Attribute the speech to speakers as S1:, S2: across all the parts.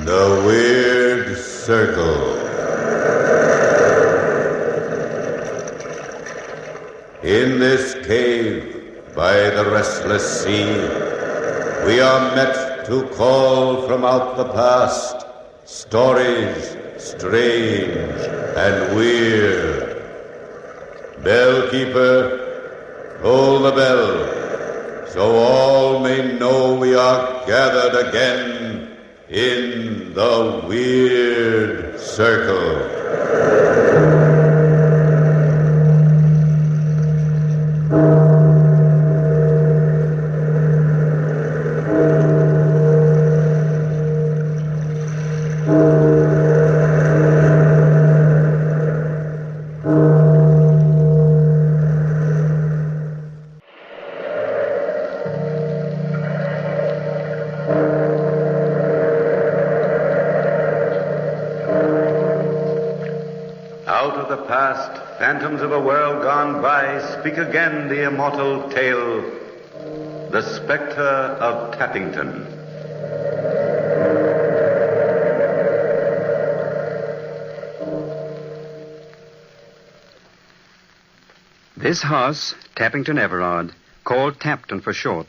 S1: The Weird Circle. In this cave by the restless sea, we are met to call from out the past stories strange and weird. Bellkeeper, toll the bell, so all may know we are gathered again in the Weird Circle.
S2: Phantoms of a world gone by, speak again the immortal tale, the Spectre of Tappington.
S3: This house, Tappington Everard, called Tappington for short,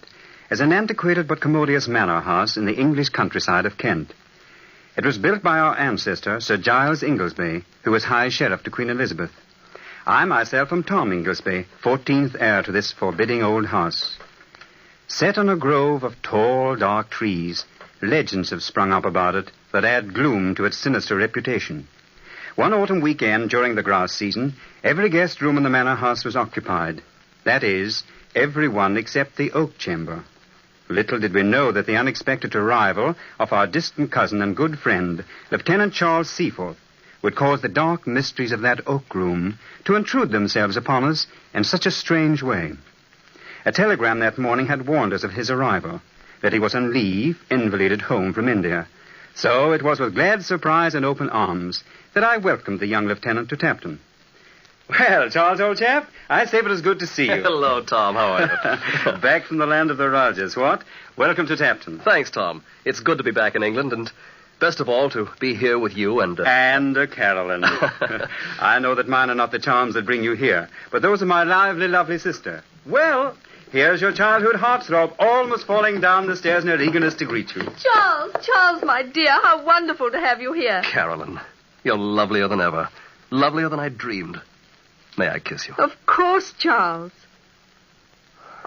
S3: is an antiquated but commodious manor house in the English countryside of Kent. It was built by our ancestor, Sir Giles Inglesby, who was High Sheriff to Queen Elizabeth. I myself am Tom Inglesby, 14th heir to this forbidding old house. Set on a grove of tall, dark trees, legends have sprung up about it that add gloom to its sinister reputation. One autumn weekend during the grass season, every guest room in the manor house was occupied. That is, every one except the oak chamber. Little did we know that the unexpected arrival of our distant cousin and good friend, Lieutenant Charles Seaforth, would cause the dark mysteries of that oak room to intrude themselves upon us in such a strange way. A telegram that morning had warned us of his arrival, that he was on leave, invalided home from India. So it was with glad surprise and open arms that I welcomed the young lieutenant to Tappington. Well, Charles, old chap, I say it is good to see you.
S4: Hello, Tom. How are you?
S3: Back from the land of the Rogers, what? Welcome to Tappington.
S4: Thanks, Tom. It's good to be back in England, and best of all, to be here with you and...
S3: And Carolyn. I know that mine are not the charms that bring you here, but those of my lively, lovely sister. Well, here's your childhood heartthrob, almost falling down the stairs in her eagerness to greet you.
S5: Charles, my dear, how wonderful to have you here.
S4: Carolyn, you're lovelier than ever. Lovelier than I dreamed. May I kiss you?
S5: Of course, Charles.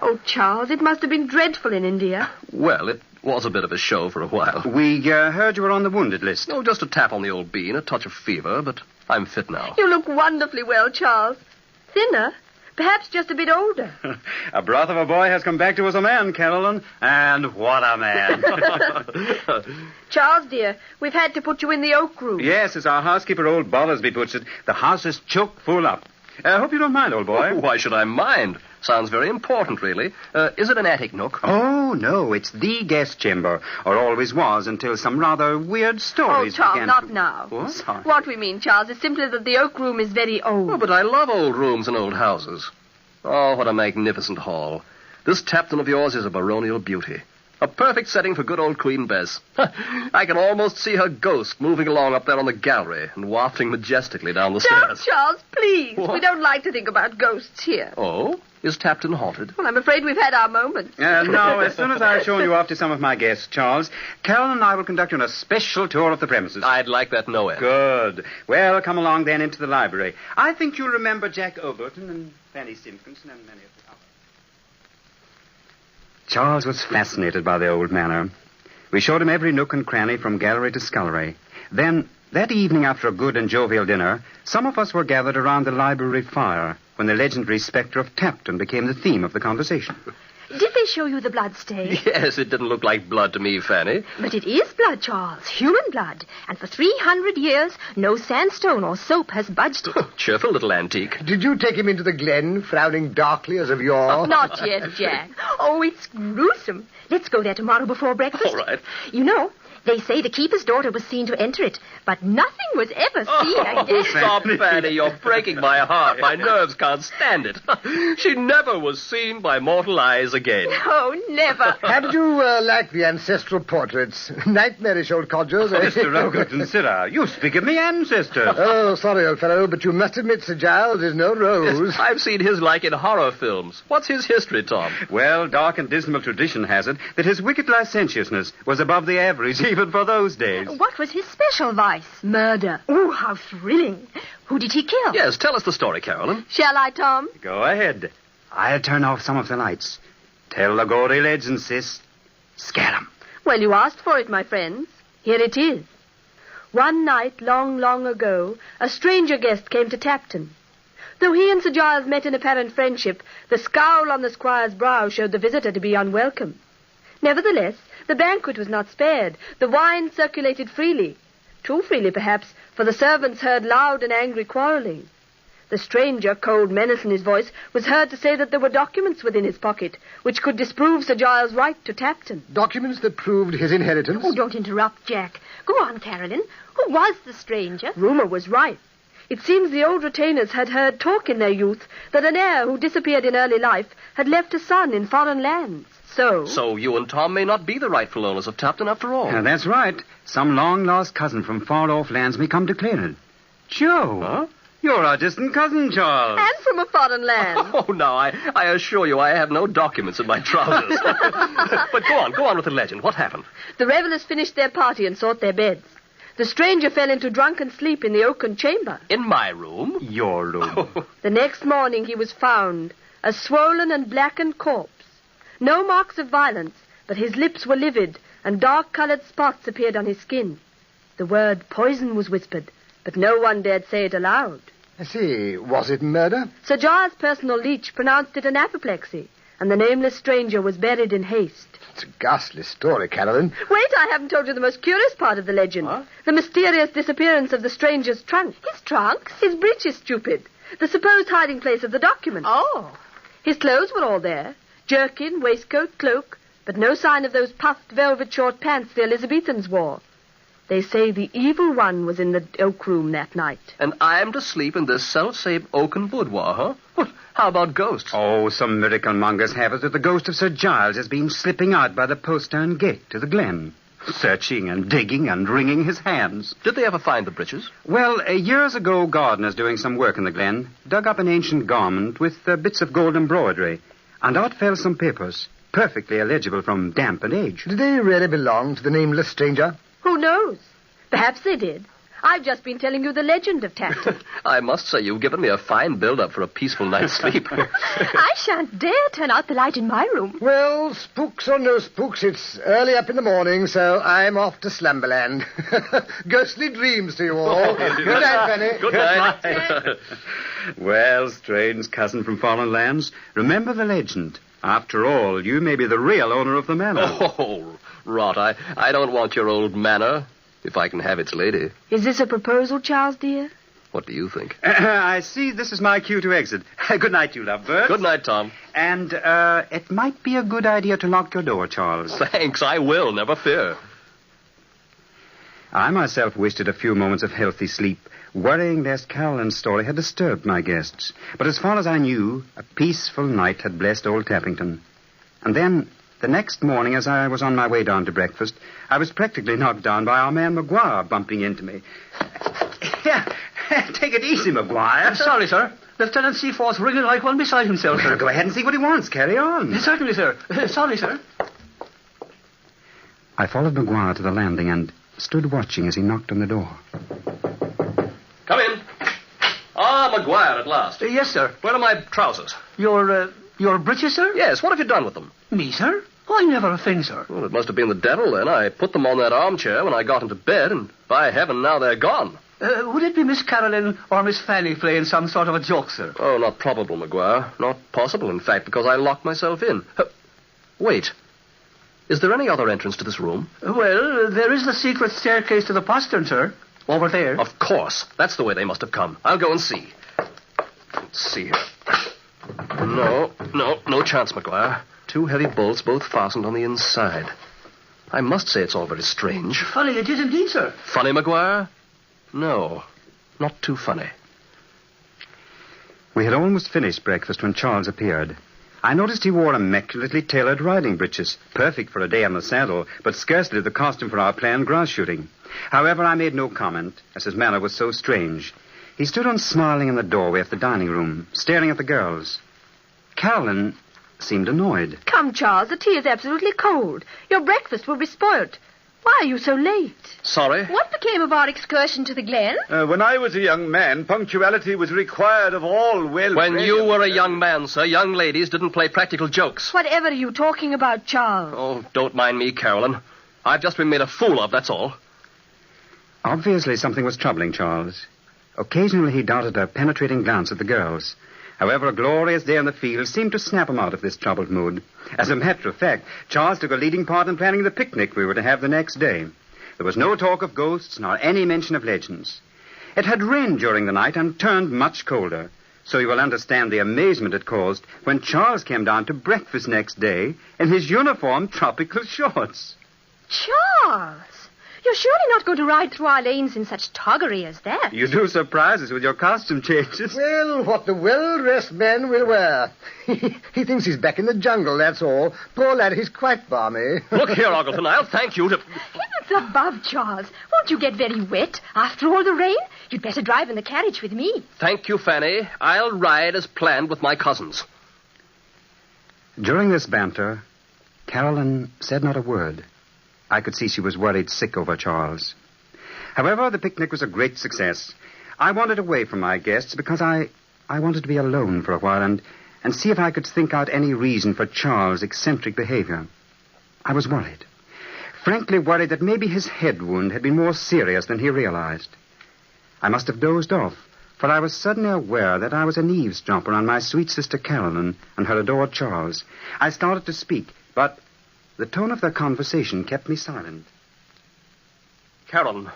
S5: Oh, Charles, it must have been dreadful in India.
S4: Well, it was a bit of a show for a while.
S3: We heard you were on the wounded list.
S4: No, just a tap on the old bean, a touch of fever, but I'm fit now.
S5: You look wonderfully well, Charles. Thinner, perhaps just a bit older.
S3: A broth of a boy has come back to us a man, Carolyn. And what a man.
S5: Charles, dear, we've had to put you in the oak room.
S3: Yes, as our housekeeper, old Bollersby, puts it, the house is chock full up. Hope you don't mind, old boy.
S4: Why should I mind? Sounds very important, really. Is it an attic nook?
S3: Oh, no, it's the guest chamber, or always was until some rather weird stories
S5: Charles,
S3: began
S5: not now.
S3: What? Sorry.
S5: What we mean, Charles, is simply that the oak room is very old.
S4: Oh, but I love old rooms and old houses. Oh, what a magnificent hall. This Tappington of yours is a baronial beauty. A perfect setting for good old Queen Bess. I can almost see her ghost moving along up there on the gallery and wafting majestically down the stairs.
S5: Charles, please.
S4: What?
S5: We don't like to think about ghosts here.
S4: Oh? Is Tappington haunted?
S5: Well, I'm afraid we've had our moments.
S3: No, as soon as I've shown you off to some of my guests, Charles, Carolyn and I will conduct you on a special tour of the premises.
S4: I'd like that no end.
S3: Good. Well, come along then into the library. I think you'll remember Jack Overton and Fanny Simpkinson and many of the others. Charles was fascinated by the old manor. We showed him every nook and cranny from gallery to scullery. Then, that evening after a good and jovial dinner, some of us were gathered around the library fire when the legendary Spectre of Tappington became the theme of the conversation.
S5: Did they show you the blood stain?
S4: Yes, it didn't look like blood to me, Fanny.
S5: But it is blood, Charles. Human blood. And for 300 years, no sandstone or soap has budged it.
S4: Cheerful little antique.
S6: Did you take him into the glen, frowning darkly as of yore?
S5: Not yet, Jack. Oh, it's gruesome. Let's go there tomorrow before breakfast.
S4: All right.
S5: You know, They say the keeper's daughter was seen to enter it, but nothing was ever seen
S4: Oh,
S5: again.
S4: stop, Fanny. You're breaking my heart. My nerves can't stand it. She never was seen by mortal eyes again.
S5: Oh, never.
S6: How did you like the ancestral portraits? Nightmarish old codgers, eh?
S3: Mr. Rogerton, sir, you speak of me ancestors.
S6: Oh, sorry, old fellow, but you must admit Sir Giles is no rose.
S4: I've seen his like in horror films. What's his history, Tom?
S3: Well, dark and dismal tradition has it that his wicked licentiousness was above the average even for those days.
S5: What was his special vice? Murder. Oh, how thrilling. Who did he kill?
S4: Yes, tell us the story, Carolyn.
S5: Shall I, Tom?
S3: Go ahead. I'll turn off some of the lights. Tell the gory legend, sis. Scare 'em.
S5: Well, you asked for it, my friends. Here it is. One night, long, long ago, a stranger guest came to Tappington. Though he and Sir Giles met in apparent friendship, the scowl on the squire's brow showed the visitor to be unwelcome. Nevertheless, the banquet was not spared. The wine circulated freely. Too freely, perhaps, for the servants heard loud and angry quarrelling. The stranger, cold menace in his voice, was heard to say that there were documents within his pocket which could disprove Sir Giles' right to Tappington.
S6: Documents that proved his inheritance?
S5: Oh, don't interrupt, Jack. Go on, Carolyn. Who was the stranger? Rumour was rife. It seems the old retainers had heard talk in their youth that an heir who disappeared in early life had left a son in foreign lands.
S4: So you and Tom may not be the rightful owners of Tappington after all.
S3: That's right. Some long-lost cousin from far-off lands may come to claim it. Joe,
S4: Huh?
S3: you're our distant cousin, Charles.
S5: And from a foreign land.
S4: Oh, no, I assure you I have no documents in my trousers. But go on with the legend. What happened?
S5: The revellers finished their party and sought their beds. The stranger fell into drunken sleep in the oaken chamber.
S4: In my room?
S3: Your room.
S5: The next morning he was found, a swollen and blackened corpse. No marks of violence, but his lips were livid, and dark-coloured spots appeared on his skin. The word poison was whispered, but no one dared say it aloud.
S6: I see. Was it murder?
S5: Sir Giles' personal leech pronounced it an apoplexy, and the nameless stranger was buried in haste.
S6: It's a ghastly story, Carolyn.
S5: Wait, I haven't told you the most curious part of the legend.
S4: Huh?
S5: The mysterious disappearance of the stranger's trunk. His trunk? His breeches, stupid. The supposed hiding place of the document. Oh. His clothes were all there. Jerkin, waistcoat, cloak, but no sign of those puffed velvet short pants the Elizabethans wore. They say the evil one was in the oak room that night.
S4: And I'm to sleep in this self-same oaken boudoir, huh? Well, how about ghosts?
S3: Oh, some miracle mongers have it that the ghost of Sir Giles has been slipping out by the postern gate to the glen, searching and digging and wringing his hands.
S4: Did they ever find the breeches?
S3: Well, years ago, gardeners doing some work in the glen dug up an ancient garment with bits of gold embroidery, and out fell some papers, perfectly illegible from damp and age.
S6: Did they really belong to the nameless stranger?
S5: Who knows? Perhaps they did. I've just been telling you the legend of Tappington.
S4: I must say you've given me a fine build-up for a peaceful night's sleep.
S5: I shan't dare turn out the light in my room.
S6: Well, spooks or no spooks, it's early up in the morning, so I'm off to Slumberland. Ghostly dreams to you all. Good night, Fanny.
S4: Good night.
S3: Well, strange cousin from foreign lands, remember the legend. After all, you may be the real owner of the manor.
S4: Oh, rot. I don't want your old manor, if I can have its lady.
S5: Is this a proposal, Charles, dear?
S4: What do you think?
S3: I see this is my cue to exit. Good night, you lovebirds.
S4: Good night, Tom.
S3: And it might be a good idea to lock your door, Charles.
S4: Thanks, I will, never fear.
S3: I myself wasted a few moments of healthy sleep, worrying lest Carolyn's story had disturbed my guests. But as far as I knew, a peaceful night had blessed old Tappington. And then, the next morning, as I was on my way down to breakfast, I was practically knocked down by our man Maguire bumping into me. Take it easy, Maguire.
S7: Sorry, sir. Lieutenant Seaforth's wriggling like one beside himself, sir.
S3: Go ahead and see what he wants. Carry on.
S7: Certainly, sir. Sorry, sir.
S3: I followed Maguire to the landing and stood watching as he knocked on the door.
S4: Come in. Ah, Maguire, at last.
S7: Yes, sir.
S4: Where are my trousers?
S7: Your breeches, sir?
S4: Yes, what have you done with them?
S7: Me, sir? I never a thing, sir.
S4: Well, it must have been the devil, then. I put them on that armchair when I got into bed, and by heaven, now they're gone.
S7: Would it be Miss Carolyn or Miss Fanny playing some sort of a joke, sir?
S4: Oh, not probable, Maguire. Not possible, in fact, because I locked myself in. Wait. Is there any other entrance to this room?
S7: Well, there is the secret staircase to the postern, sir. Over there.
S4: Of course. That's the way they must have come. I'll go and see. Let's see here. No chance, Maguire. 2 heavy bolts, both fastened on the inside. I must say it's all very strange.
S7: Funny it is indeed, sir.
S4: Funny, Maguire? No, not too funny.
S3: We had almost finished breakfast when Charles appeared. I noticed he wore immaculately tailored riding breeches, perfect for a day on the saddle, but scarcely the costume for our planned grass shooting. However, I made no comment, as his manner was so strange. He stood unsmiling in the doorway of the dining room, staring at the girls. Carolyn seemed annoyed.
S5: Come, Charles, the tea is absolutely cold. Your breakfast will be spoilt. Why are you so late?
S4: Sorry?
S8: What became of our excursion to the glen?
S1: When I was a young man, punctuality was required of all well-bred...
S4: When you were a young man, sir, young ladies didn't play practical jokes.
S5: Whatever are you talking about, Charles?
S4: Oh, don't mind me, Carolyn. I've just been made a fool of, that's all.
S3: Obviously, something was troubling Charles. Occasionally, he darted a penetrating glance at the girls. However, a glorious day in the field seemed to snap him out of this troubled mood. As a matter of fact, Charles took a leading part in planning the picnic we were to have the next day. There was no talk of ghosts nor any mention of legends. It had rained during the night and turned much colder, so you will understand the amazement it caused when Charles came down to breakfast next day in his uniform tropical shorts.
S8: Charles! You're surely not going to ride through our lanes in such toggery as that.
S3: You do surprise us with your costume changes.
S6: Well, what the well-dressed man will wear. He thinks he's back in the jungle, that's all. Poor lad, he's quite balmy.
S4: Look here, Ogleton, I'll thank you to...
S8: Heavens above, Charles. Won't you get very wet after all the rain? You'd better drive in the carriage with me.
S4: Thank you, Fanny. I'll ride as planned with my cousins.
S3: During this banter, Carolyn said not a word. I could see she was worried sick over Charles. However, the picnic was a great success. I wandered away from my guests because I wanted to be alone for a while and see if I could think out any reason for Charles' eccentric behavior. I was worried. Frankly worried that maybe his head wound had been more serious than he realized. I must have dozed off, for I was suddenly aware that I was an eavesdropper on my sweet sister Carolyn and her adored Charles. I started to speak, but the tone of their conversation kept me silent.
S4: Carolyn,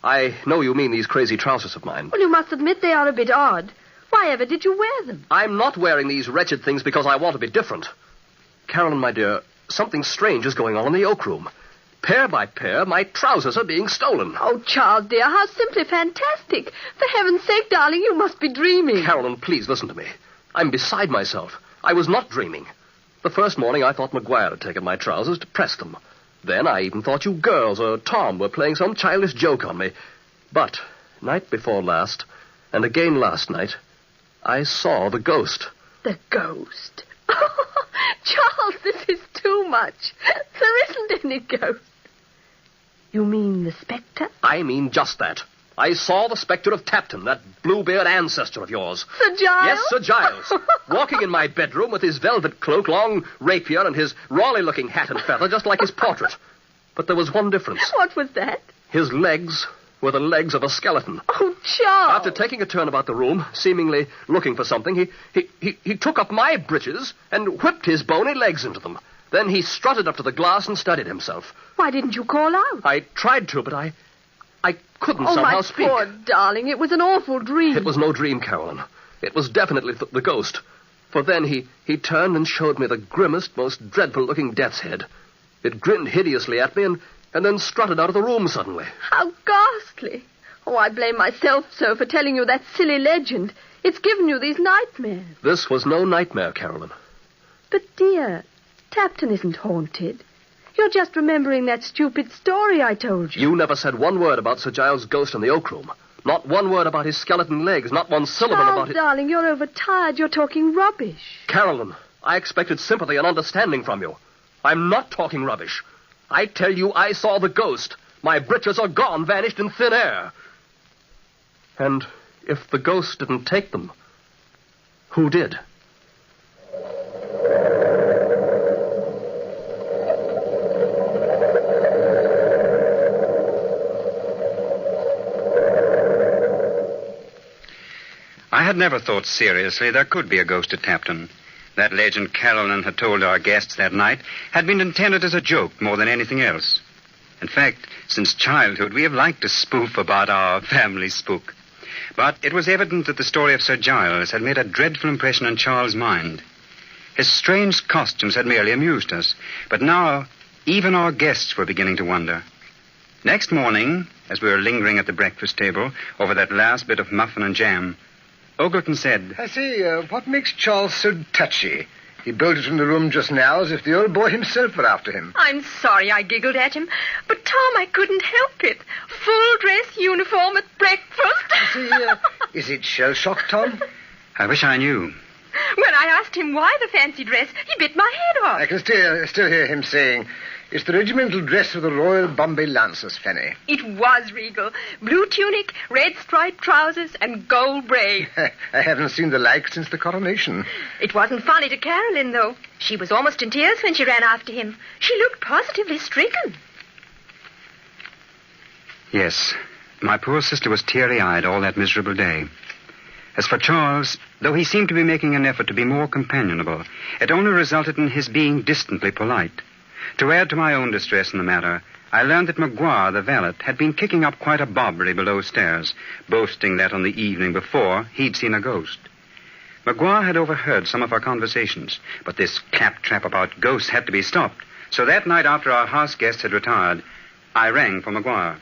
S4: I know you mean these crazy trousers of mine.
S5: Well, you must admit they are a bit odd. Why ever did you wear them?
S4: I'm not wearing these wretched things because I want to be different. Carolyn, my dear, something strange is going on in the oak room. Pair by pair, my trousers are being stolen.
S5: Oh, Charles, dear, how simply fantastic. For heaven's sake, darling, you must be dreaming.
S4: Carolyn, please listen to me. I'm beside myself. I was not dreaming. The first morning, I thought Maguire had taken my trousers to press them. Then I even thought you girls or Tom were playing some childish joke on me. But night before last, and again last night, I saw the ghost.
S5: The ghost? Oh, Charles, this is too much. There isn't any ghost. You mean the Spectre?
S4: I mean just that. I saw the Spectre of Tappington, that Bluebeard ancestor of yours.
S5: Sir Giles?
S4: Yes, Sir Giles. Walking in my bedroom with his velvet cloak, long rapier, and his Raleigh-looking hat and feather, just like his portrait. But there was one difference.
S5: What was that?
S4: His legs were the legs of a skeleton.
S5: Oh, Charles!
S4: After taking a turn about the room, seemingly looking for something, he took up my breeches and whipped his bony legs into them. Then he strutted up to the glass and studied himself.
S5: Why didn't you call out?
S4: I tried to, but I couldn't somehow speak.
S5: Oh, my poor darling, it was an awful dream.
S4: It was no dream, Carolyn. It was definitely the ghost. For then he turned and showed me the grimmest, most dreadful-looking death's head. It grinned hideously at me and then strutted out of the room suddenly.
S5: How ghastly. Oh, I blame myself so for telling you that silly legend. It's given you these nightmares.
S4: This was no nightmare, Carolyn.
S5: But, dear, Tappington isn't haunted. You're just remembering that stupid story I told you.
S4: You never said one word about Sir Giles' ghost in the oak room. Not one word about his skeleton legs. Not one syllable about it.
S5: Darling, you're overtired. You're talking rubbish.
S4: Carolyn, I expected sympathy and understanding from you. I'm not talking rubbish. I tell you, I saw the ghost. My breeches are gone, vanished in thin air. And if the ghost didn't take them, who did?
S3: I had never thought seriously there could be a ghost at Tappington. That legend Carolyn had told our guests that night had been intended as a joke more than anything else. In fact, since childhood, we have liked to spoof about our family spook. But it was evident that the story of Sir Giles had made a dreadful impression on Charles' mind. His strange costumes had merely amused us, but now Even our guests were beginning to wonder. Next morning, as we were lingering at the breakfast table over that last bit of muffin and jam, Ogleton said,
S6: I say, what makes Charles so touchy? He bolted from the room just now as if the old boy himself were after him.
S8: I'm sorry I giggled at him, but Tom, I couldn't help it. Full dress uniform at breakfast.
S6: Is it shell-shock, Tom?
S3: I wish I knew.
S8: When I asked him why the fancy dress, he bit my head off.
S6: I can still hear him saying, it's the regimental dress of the Royal Bombay Lancers, Fanny.
S8: It was regal. Blue tunic, red striped trousers, and gold braid.
S6: I haven't seen the like since the coronation.
S8: It wasn't funny to Carolyn, though. She was almost in tears when she ran after him. She looked positively stricken.
S3: Yes, my poor sister was teary-eyed all that miserable day. As for Charles, though he seemed to be making an effort to be more companionable, it only resulted in his being distantly polite. To add to my own distress in the matter, I learned that Maguire, the valet, had been kicking up quite a bobbery below stairs, boasting that on the evening before he'd seen a ghost. Maguire had overheard some of our conversations, but this claptrap about ghosts had to be stopped. So that night after our house guests had retired, I rang for Maguire.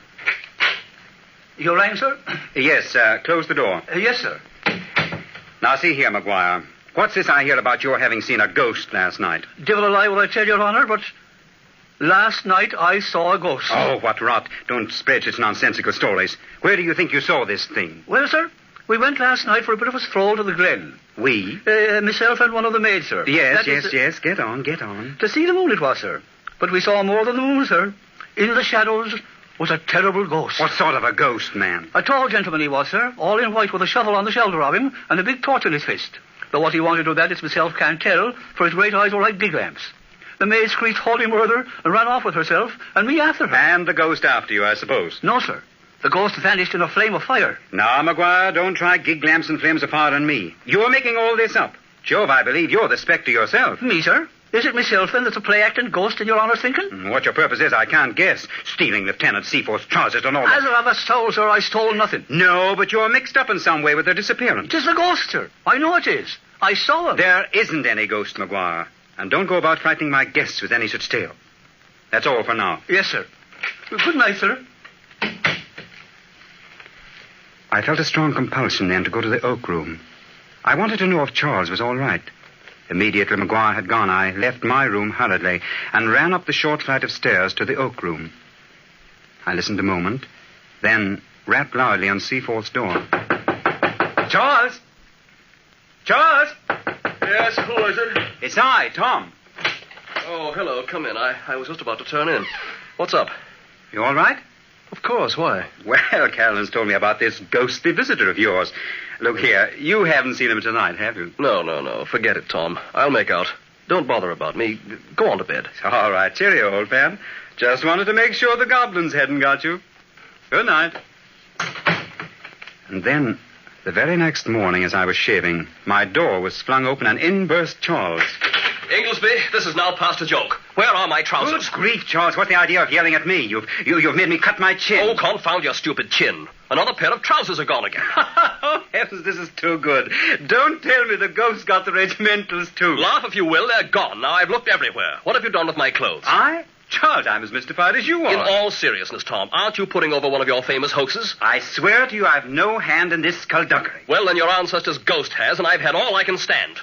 S7: You rang, sir?
S3: Yes, close the door.
S7: Yes, sir.
S3: Now, see here, Maguire. What's this I hear about your having seen a ghost last night?
S7: Devil a lie will I tell Your Honor, but last night I saw a ghost.
S3: Oh, what rot. Don't spread such nonsensical stories. Where do you think you saw this thing?
S7: Well, sir, we went last night for a bit of a stroll to the glen.
S3: We?
S7: Myself and one of the maids, sir.
S3: Yes. Get on.
S7: To see the moon it was, sir. But we saw more than the moon, sir. In the shadows was a terrible ghost.
S3: What sort of a ghost, man?
S7: A tall gentleman he was, sir, all in white with a shovel on the shoulder of him and a big torch in his fist. Though what he wanted with that, it's myself can't tell, for his great eyes were like gig lamps. The maid screeched holy murder and ran off with herself, and me after her.
S3: And the ghost after you, I suppose?
S7: No, sir. The ghost vanished in a flame of fire.
S3: Now, Maguire, don't try gig lamps and flames of fire on me. You're making all this up. Jove, I believe you're the Spectre yourself.
S7: Me, sir? Is it myself, then, that's a play-acting ghost in Your Honour's thinking?
S3: What your purpose is, I can't guess. Stealing Lieutenant Seaforth's trousers and all
S7: As
S3: that.
S7: of a soul, sir, I stole nothing.
S3: No, but you're mixed up in some way with their disappearance.
S7: 'Tis the ghost, sir. I know it is. I saw him.
S3: There isn't any ghost, Maguire. And don't go about frightening my guests with any such tale. That's all for now.
S7: Yes, sir. Good night, sir.
S3: I felt a strong compulsion then to go to the oak room. I wanted to know if Charles was all right. Immediately Maguire had gone, I left my room hurriedly and ran up the short flight of stairs to the oak room. I listened a moment, then rapped loudly on Seaforth's door. Charles! Charles!
S4: Yes, who is it?
S3: It's I, Tom.
S4: Oh, hello. Come in. I was just about to turn in. What's up?
S3: You all right?
S4: Of course. Why?
S3: Well, Carolyn's told me about this ghostly visitor of yours. Look here, you haven't seen him tonight, have you?
S4: No. Forget it, Tom. I'll make out. Don't bother about me. Go on to bed.
S3: All right, cheerio, old pal. Just wanted to make sure the goblins hadn't got you. Good night. And then, the very next morning as I was shaving, my door was flung open and in burst Charles.
S4: Inglesby, this is now past a joke. Where are my trousers?
S3: Good grief, Charles. What's the idea of yelling at me? You've made me cut my chin.
S4: Oh, confound your stupid chin. Another pair of trousers are gone again.
S3: Oh, heavens, this is too good. Don't tell me the ghost got the regimentals, too.
S4: Laugh if you will, they're gone. Now, I've looked everywhere. What have you done with my clothes?
S3: I? Charles, I'm as mystified as you are.
S4: In all seriousness, Tom, aren't you putting over one of your famous hoaxes?
S3: I swear to you I've no hand in this skullduggery.
S4: Well, then your ancestor's ghost has, and I've had all I can stand.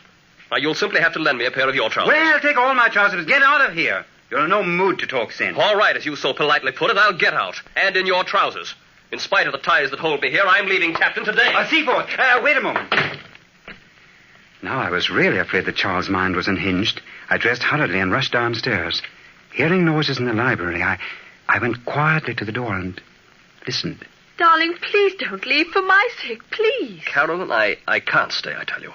S4: Now, you'll simply have to lend me a pair of your trousers.
S3: Well, take all my trousers. Get out of here. You're in no mood to talk sense.
S4: All right, as you so politely put it, I'll get out. And in your trousers. In spite of the ties that hold me here, I'm leaving Captain today.
S3: Seaforth, wait a moment. Now I was really afraid that Charles' mind was unhinged. I dressed hurriedly and rushed downstairs. Hearing noises in the library, I went quietly to the door and listened.
S5: Darling, please don't leave. For my sake, please.
S4: Carolyn, I can't stay, I tell you.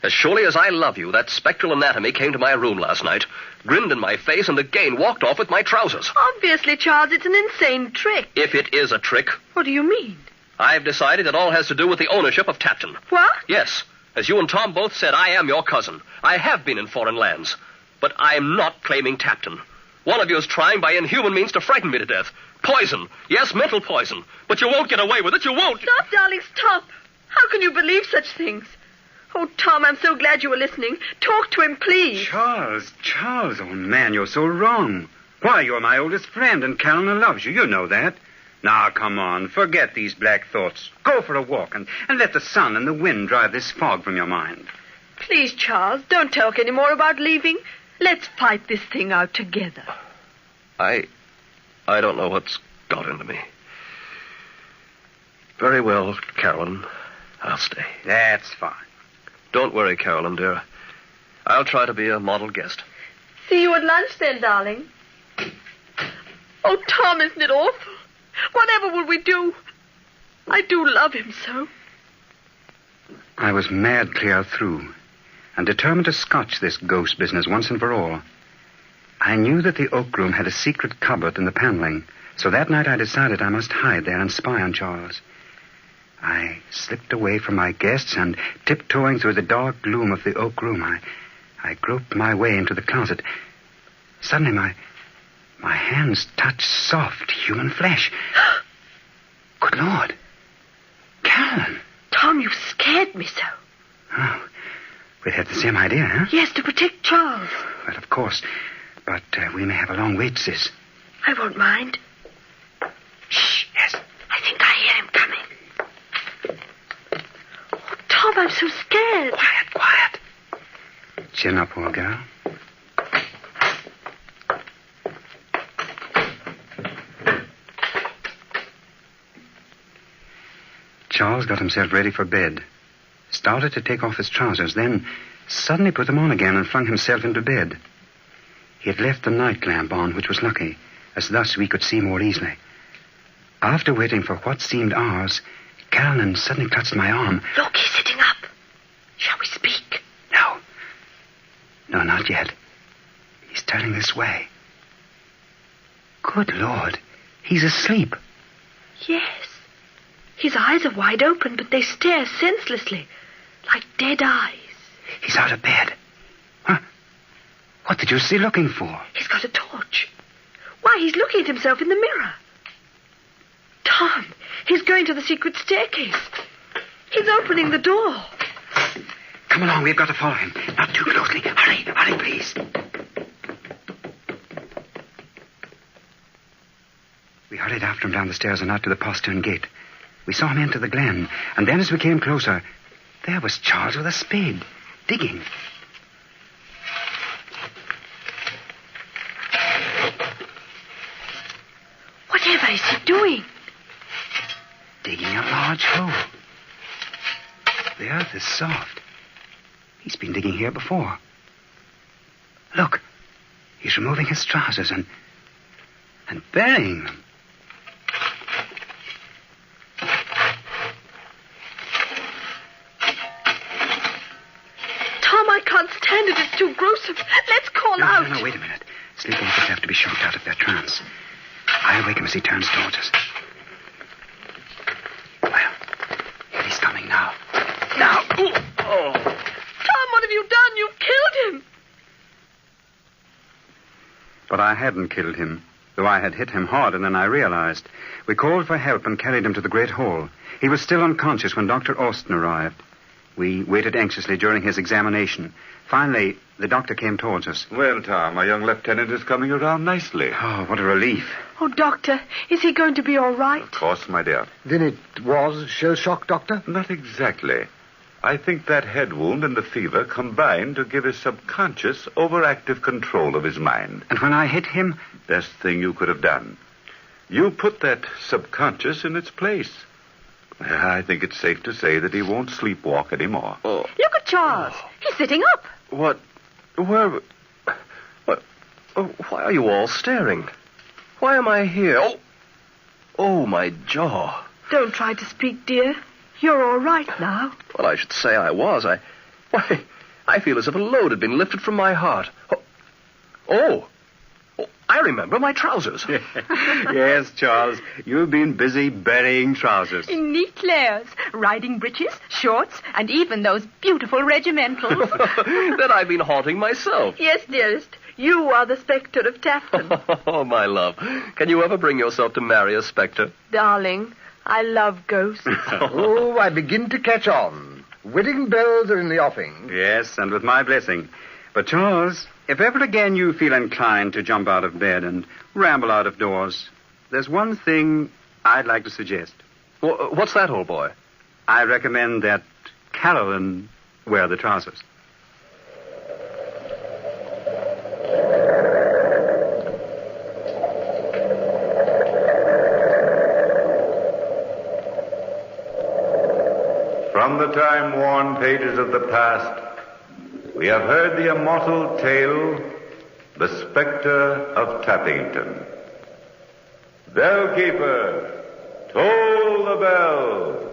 S4: As surely as I love you, that spectral anatomy came to my room last night, grinned in my face, and again walked off with my trousers.
S5: Obviously, Charles, it's an insane trick.
S4: If it is a trick.
S5: What do you mean?
S4: I've decided it all has to do with the ownership of Tappington.
S5: What?
S4: Yes. As you and Tom both said, I am your cousin. I have been in foreign lands. But I'm not claiming Tappington. One of you is trying by inhuman means to frighten me to death. Poison. Yes, mental poison. But you won't get away with it. You won't.
S5: Stop, darling, stop. How can you believe such things? Oh, Tom, I'm so glad you were listening. Talk to him, please.
S3: Charles, oh man, you're so wrong. Why, you're my oldest friend, and Caroline loves you. You know that. Now, come on. Forget these black thoughts. Go for a walk and let the sun and the wind drive this fog from your mind.
S5: Please, Charles, don't talk any more about leaving. Let's fight this thing out together.
S4: I don't know what's got into me. Very well, Carolyn. I'll stay.
S3: That's fine.
S4: Don't worry, Carolyn, dear. I'll try to be a model guest.
S5: See you at lunch then, darling. Oh, Tom, isn't it awful? Whatever will we do? I do love him so.
S3: I was mad clear through, and determined to scotch this ghost business once and for all. I knew that the oak room had a secret cupboard in the paneling, so that night I decided I must hide there and spy on Charles. I slipped away from my guests, and tiptoeing through the dark gloom of the oak room, I groped my way into the closet. Suddenly, my hands touched soft human flesh. Good Lord. Caroline.
S5: Tom, you scared me so.
S3: Oh, we had the same idea, huh?
S5: Yes, to protect Charles.
S3: Well, of course. But we may have a long wait, sis.
S5: I won't mind.
S3: Shh, yes.
S5: I think I hear him coming. Oh, Tom, I'm so scared.
S3: Quiet. Chin up, old girl. Charles got himself ready for bed, started to take off his trousers, then suddenly put them on again and flung himself into bed. He had left the night lamp on, which was lucky, as thus we could see more easily. After waiting for what seemed hours, Caroline suddenly clutched my arm.
S5: Look, he's sitting up. Shall we speak?
S3: No, not yet. He's turning this way. Good Lord, he's asleep.
S5: Yes. His eyes are wide open, but they stare senselessly, like dead eyes.
S3: He's out of bed. Huh? What did you see looking for?
S5: He's got a torch. Why, he's looking at himself in the mirror. Tom, he's going to the secret staircase. He's opening the door.
S3: Come along, we've got to follow him. Not too closely. Hurry, please. We hurried after him down the stairs and out to the postern gate. We saw him enter the glen, and then as we came closer, there was Charles with a spade, digging.
S5: Whatever is he doing?
S3: Digging a large hole. The earth is soft. He's been digging here before. Look, he's removing his trousers and burying them.
S5: Tom, I can't stand it. It's too gruesome. Let's call out.
S3: No, wait a minute. Sleepwalkers have to be shocked out of their trance. I'll wake him as he turns towards us. Well, here he's coming now. Now! Ooh. Oh!
S5: Tom, what have you done? You've killed him.
S3: But I hadn't killed him, though I had hit him harder than I realized. We called for help and carried him to the great hall. He was still unconscious when Dr. Austin arrived. We waited anxiously during his examination. Finally, the doctor came towards us.
S2: Well, Tom, our young lieutenant is coming around nicely.
S3: Oh, what a relief.
S5: Oh, Doctor, is he going to be all right?
S2: Of course, my dear.
S6: Then it was shell shock, Doctor?
S2: Not exactly. I think that head wound and the fever combined to give his subconscious overactive control of his mind.
S3: And when I hit him?
S2: Best thing you could have done. You put that subconscious in its place. I think it's safe to say that he won't sleepwalk anymore.
S4: Oh.
S5: Look at Charles. He's sitting up.
S4: What? Where? What? Oh, why are you all staring? Why am I here? Oh, my jaw.
S5: Don't try to speak, dear. You're all right now.
S4: Well, I should say I was. Why, I feel as if a load had been lifted from my heart. Oh, I remember my trousers.
S3: Yes, Charles. You've been busy burying trousers.
S8: In neat layers, riding breeches, shorts, and even those beautiful regimentals.
S4: That I've been haunting myself.
S5: Yes, dearest. You are the Spectre of Tappington.
S4: Oh, my love. Can you ever bring yourself to marry a Spectre?
S5: Darling, I love ghosts.
S6: Oh, I begin to catch on. Wedding bells are in the offing.
S3: Yes, and with my blessing. But, Charles, if ever again you feel inclined to jump out of bed and ramble out of doors, there's one thing I'd like to suggest.
S4: What's that, old boy?
S3: I recommend that Carolyn wear the trousers.
S2: From the time-worn pages of the past, we have heard the immortal tale, The Spectre of Tappington. Bellkeeper, toll the bell.